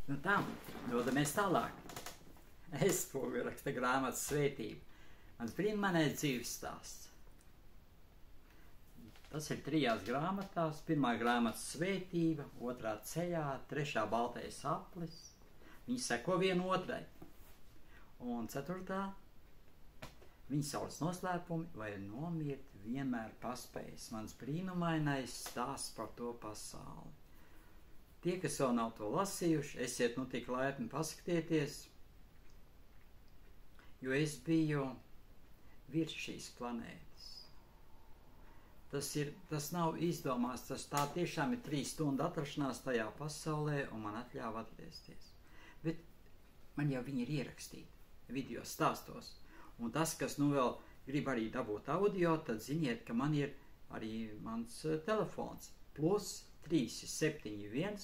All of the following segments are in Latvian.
Nu tā, dodamies tālāk. Es spoguļraksta grāmatas Svētība. Mans brīnumainais dzīves stāsts. Tas ir 3 grāmatās. 1. grāmatas Svētība, 2. Ceļā, 3. Baltais aplis. Viņi seko vienu otrai. Un 4. Viņa saules noslēpumi vai nomirt vienmēr paspējis. Mans brīnumainais stāsts par to pasauli. Tie, kas vēl nav to lasījuši, esiet nu tik laipni paskatieties, jo es biju virs šīs planētas. Tas nav izdomāts, tā tiešām ir 3 stundu atrašanās tajā pasaulē un man atļāva atgriezties. Bet man jau viņi ir ierakstīti video stāstos. Un tas, kas nu vēl grib arī dabūt audio, tad ziniet, ka man ir arī mans telefons. Plus 371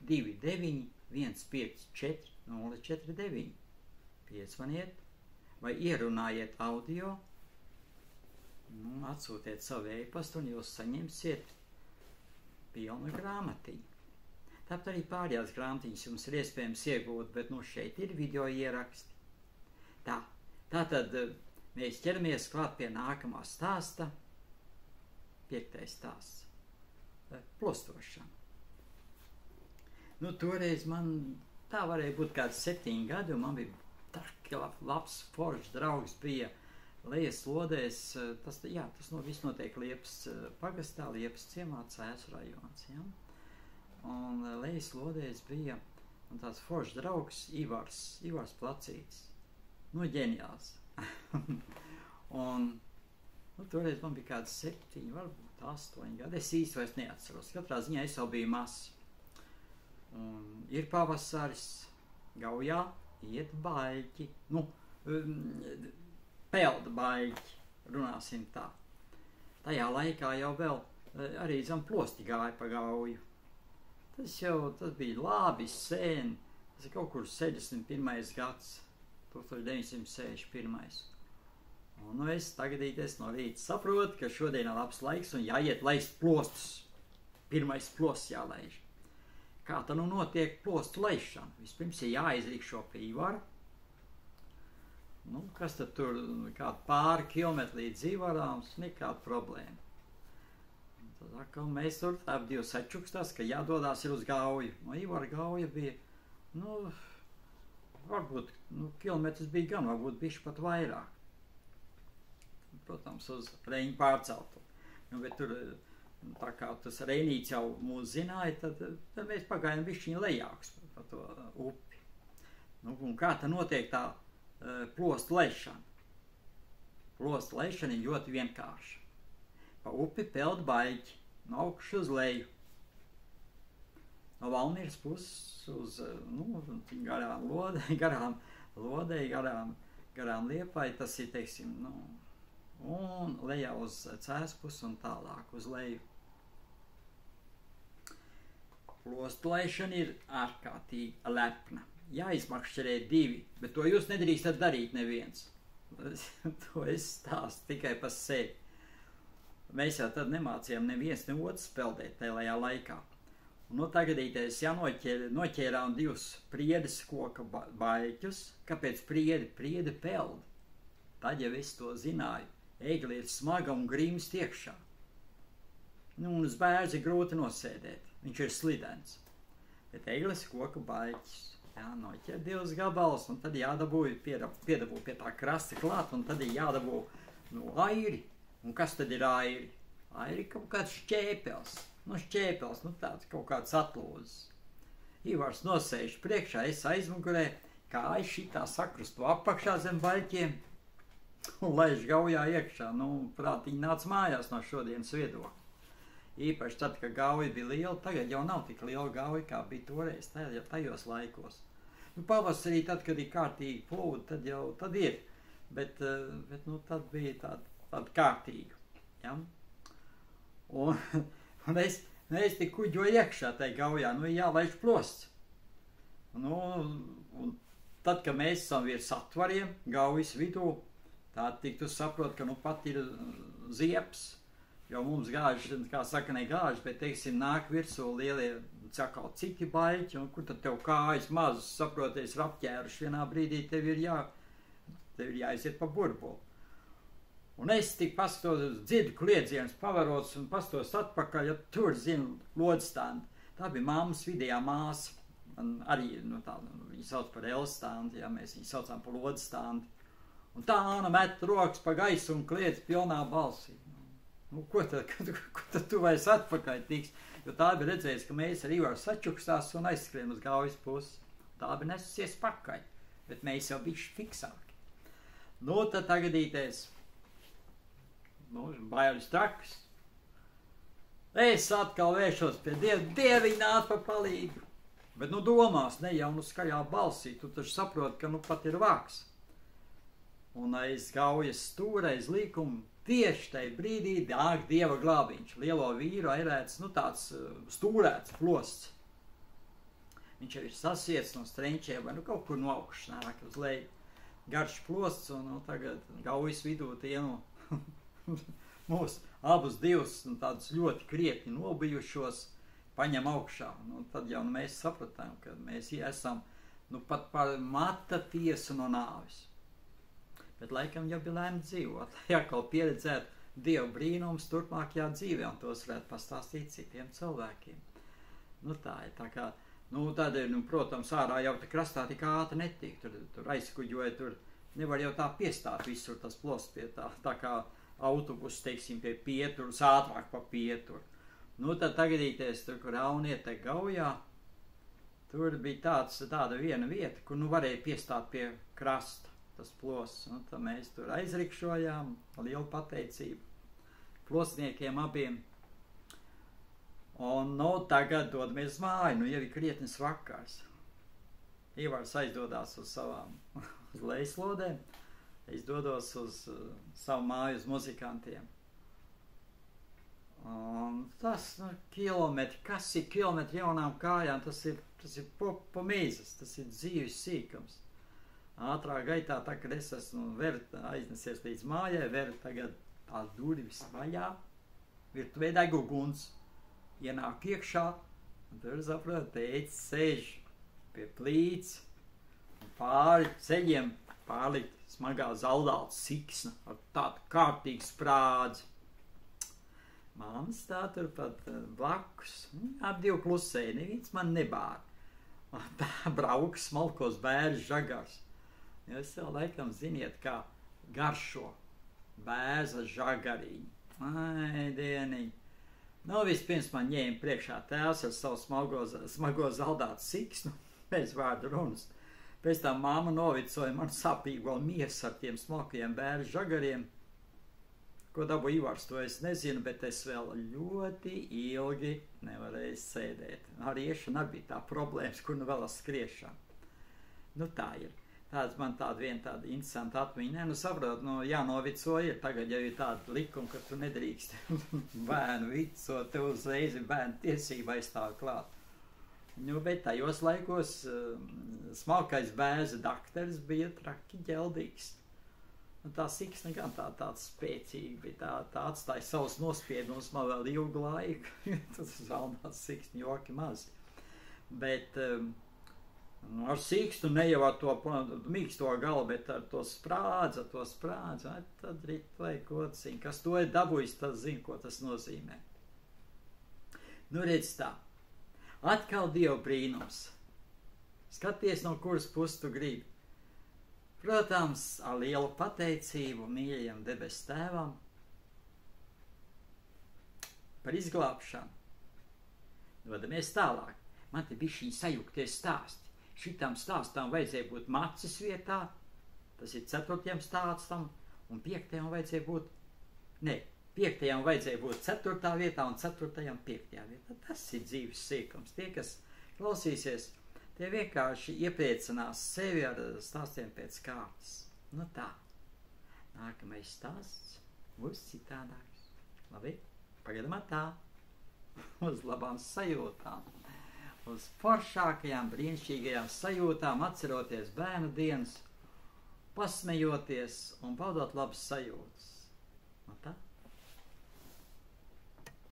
29 154 049. Piezvaniet vai ierunājiet audio, atsūtiet savu e-pastu un jūs saņemsiet pilnu grāmatiņu. Tāpat arī pārējās grāmatiņas jums ir iespējams iegūt, bet šeit ir video ieraksti. Tātad mēs ķeramies klāt pie nākamā stāsta, 5. stāsts. Plostošana. Toreiz man tā varēja būt kāds 7 gadi, un man bija labs, foršs draugs bija Lejas Lodēs. Tas viss notiek Liepas pagastā, Liepas ciemā, Cēsu rajons. Ja? Un Lejas Lodēs bija tāds foršs draugs Ivars Placītis. Ģeniāls. Un toreiz man bija kāds 7, varbūt 8 gadi. Es īsti vairs neatceros. Katrā ziņā es jau biju mazs. Un ir pavasaris, Gaujā iet baļķi, pelda baļķi, runāsim tā. Tajā laikā jau vēl arī zem plosti gāja pa Gauju. Tas bija labi sen, tas ir kaut kur 61. gads, 1961. Un es tagadīties no rīta saprotu, ka šodien ir labs laiks un jāiet laist plostus. Pirmais plosts jālaiž. Kā tad notiek plostu laišana? Vispirms ir jāizrikšo pie Ivara. Kas tad tur kādu pāri kilometru līdz Ivarām, nekāda problēma. Tad atkal mēs tur ap 2 sačukstās, ka jādodās ir uz Gauju. Ivara Gauja bija, varbūt kilometrs bija gan, varbūt bišķi pat vairāk. Protams, uz Reņu pārceltu. Bet tur tā kā tas Reinīts jau mūs zināja, tad mēs pagājām bišķiņ lejāks par to upi. Un kā tā notiek tā plostu laišana? Plostu laišana ir ļoti vienkārša. Pa upi peld baļķi, no augšas uz leju. No Valmieras puses uz garām Lodei, garām Liepai, tas ir, teiksim, un lejā uz Cēsu pusi un tālāk uz leju. Plostu laišana ir ārkārtīgi lepna. Jāizmakšķerē 2, bet to jūs nedrīkstat darīt neviens. To es stāstu tikai par sevi. Mēs jau tad nemācījām neviens ne otrs peldēt tajā laikā. Tagadīties noķērām 2 priedes koka baļķus. Kāpēc priede peld? Tad jau es to zināju. Egli ir smaga un grimst iekšā. Un uz bērzi grūti nosēdēt. Viņš ir slidens. Bet eglis koka baļķis. Noķer 2 gabalus, un tad piedabū pie tā krasta klāt, un tad ir jādabū airi. Un kas tad ir airi? Airi kaut kāds šķēpels. Šķēpels, tāds kaut kāds atlūzis. Ivars nosēž priekšā, es aizmugurē, kājas šitā sakrustu apakšā zem baļķiem. Un laiž Gaujā iekšā. Prātīgi nāc mājās no šodienas viedokļa. Īpaši tad, kad Gauja bija liela, tagad jau nav tik liela Gauja, kā bija toreiz, tajos laikos. Pavasarī, tad, kad ir kārtīgi plūdi, tad ir. Bet tad bija tāda kārtīga. Ja? Un es tik kuģoju iekšā tai Gaujā, jālaiž plosts. Un tad, kad mēs esam virs atvariem, Gaujas vidū, tā tik tu saprot, ka pat ir zieps, jo mums gāži, kā saka, ne gāži, bet, teiksim, nāk virsū lielie, cakal citi baļķi, un kur tad tev kājas mazas, saproties, ir apķēruši, vienā brīdī tev ir jāiziet pa burbuli. Un es tik paskatos, dzirdu kliedzienus, pavarots un paskatos atpakaļ, ja tur, zinu, lodstāndi. Tā bija mammas vidējā māsa, arī, viņa sauc par Elstāndi, ja mēs viņu saucām par lodstāndi. Un tā Āna met rokas pa gaisu un kliedz pilnā balsī. Nu, ko tad tu vairs atpakaļ tiks? Jo tā bija redzējis, ka mēs ar Ivaru sačukstās un aizskrien uz Gaujas pusi. Tā bija nesusies pakaļ, bet mēs jau bišķi fiksāki. Nu, tad tagadīties, bailes trakas. Es atkal vēršos pie Dieviņa nāc pa palīgu. Bet, domās, ne jau skaļā balsī, tu taču saproti, ka pat ir vāks. Un aiz Gaujas stūra, aiz līkuma, tieši tajā brīdī nāk Dieva glābiņš. Lielo vīru airēts, tāds stūrēts plosts. Viņš jau ir sasiets no strenčiem, vai kaut kur no augšas nāk uz leju. Garš plosts, un tagad Gaujas vidū tie mūs abus divus tādus ļoti krietni nobijušos paņem augšā. Tad jau mēs sapratām, ka mēs esam pat par mata tiesu no nāvis. Bet laikam jau bija lēma dzīvot, lai atkal pieredzētu Dieva brīnums turpmākajā dzīvē, un tos varētu pastāstīt citiem cilvēkiem. Tā ir tā kā, tad ir, protams, ārā jau te krastā tik ātri netīk, tur aizkuģoja, tur nevar jau tā piestāt visur tas plosts pie tā kā autobus, teiksim, pie Pieturas, ātrāk pa Pieturu. Tad tagadīties tur, kur Auniet te Gaujā, tur bija tāda viena vieta, kur varēja piestāt pie krasta tas plosts. Tad mēs tur aizrikšojām, lielu pateicību plostniekiem abiem. Un tagad dodamies māju, jau ir krietnis vakars. Ivars aizdodās uz savām uz lejuslodēm, es dodos uz savu māju uz muzikantiem. Un tas, kilometri, kas ir kilometri jaunām kājām, tas ir pa mīzes, tas ir dzīves sīkums. Ātrā gaitā, kad es esmu aiznesies līdz mājai, veru tagad tās durvis vaļā, virtuvē deg uguns, ienāk iekšā, un tur saprot, tētis sēž pie plīts, un pāri ceļiem pārlikt smagā zaldāta siksna ar tādu kārtīgu sprādzi. Mamma stāv turpat blakus, ap divu klusēju, neviens man nebāra. Tā brauks smalkos bērns žagars. Jūs jau laikam ziniet, kā garšo bērza žagariņu. Ai, dieniņ. Vispirms man ņēma priekšā tēvs ar savu smago zaldātu siksnu, bez vārdu runas. Pēc tam mamma novicoja man sapīgo miesu ar tiem smalkajiem bērza žagariem. Ko dabū Ivars, to es nezinu, bet es vēl ļoti ilgi nevarēju sēdēt. Arī iešana arī bija tā problēmas, kur vēl ar skriešanu. Tā ir. Tāds man viena interesanta atmiņa. Saprot, jānovicoja, tagad jau ir tāda likuma, ka tu nedrīkst bērnu vicot, tev uzreiz ir bērnu tiesība aizstāv klāt. Bet tajos laikos smalkais bērza dakteris bija traki ģeldīgs. Tā siksna gan tāds spēcīga bija, tā atstāja savus nospiedumus man vēl ilgu laiku. Tas zaldāts siksni joki maz. Bet ar siksnu ne jau ar to mīksto galu, bet ar to sprādzi, tad rit vai kociņ. Kas to ir dabūjis, tas zina, ko tas nozīmē. Redz tā. Atkal Dieva brīnums. Skaties, no kuras puses tu gribi. Protams, ar lielu pateicību mīļajam debes tēvam par izglābšanu. Dodamies tālāk. Man te bišķiņ sajukties stāsti. Šitam stāstam vajadzēja būt macis vietā, tas ir 4. stāstam, un 5. vajadzēja būt, 5. vajadzēja būt 4. vietā un 4. 5. vietā. Tas ir dzīves sīkums. Tie, kas klausīsies, tie vienkārši iepriecinās sevi ar stāstiem pēc kārtas. Tā. Nākamais stāsts būs citādāks. Labi? Pagaidām tā. Uz labām sajūtām. Uz foršākajām, brīnišķīgajām sajūtām, atceroties bērnu dienas, pasmejoties un baudot labas sajūtas. Tā.